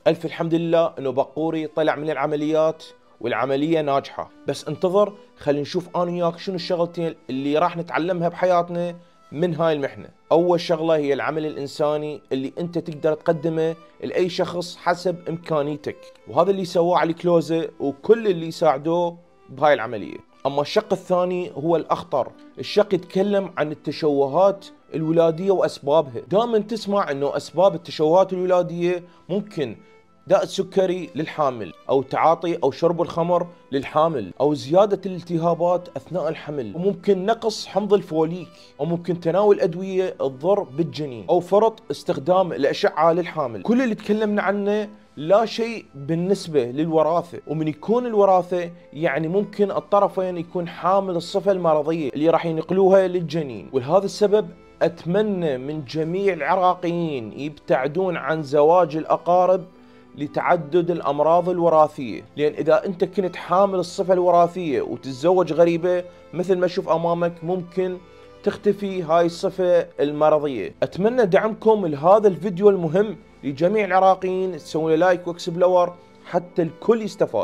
الف الحمد لله انه بقوري طلع من العمليات والعملية ناجحة. بس انتظر، خلينا نشوف انا وياك شنو الشغلتين اللي راح نتعلمها بحياتنا من هاي المحنة. اول شغلة هي العمل الانساني اللي انت تقدر تقدمه لاي شخص حسب امكانيتك، وهذا اللي سواه علي كلوزة وكل اللي ساعدوه بهاي العملية. اما الشق الثاني هو الاخطر، الشق يتكلم عن التشوهات الولادية واسبابها. دائما تسمع انه اسباب التشوهات الولادية ممكن داء السكري للحامل، او تعاطي او شرب الخمر للحامل، او زيادة الالتهابات اثناء الحمل، وممكن نقص حمض الفوليك، او ممكن تناول ادوية تضر بالجنين، او فرط استخدام الاشعة للحامل. كل اللي تكلمنا عنه لا شيء بالنسبة للوراثة، ومن يكون الوراثة يعني ممكن الطرفين يكون حامل الصفة المرضية اللي راح ينقلوها للجنين. ولهذا السبب أتمنى من جميع العراقيين يبتعدون عن زواج الأقارب لتعدد الأمراض الوراثية، لأن إذا أنت كنت حامل الصفة الوراثية وتتزوج غريبة مثل ما تشوف أمامك ممكن تختفي هاي الصفة المرضية. أتمنى دعمكم لهذا الفيديو المهم لجميع العراقيين، تسوون لايك واكسبلور حتى الكل يستفاد.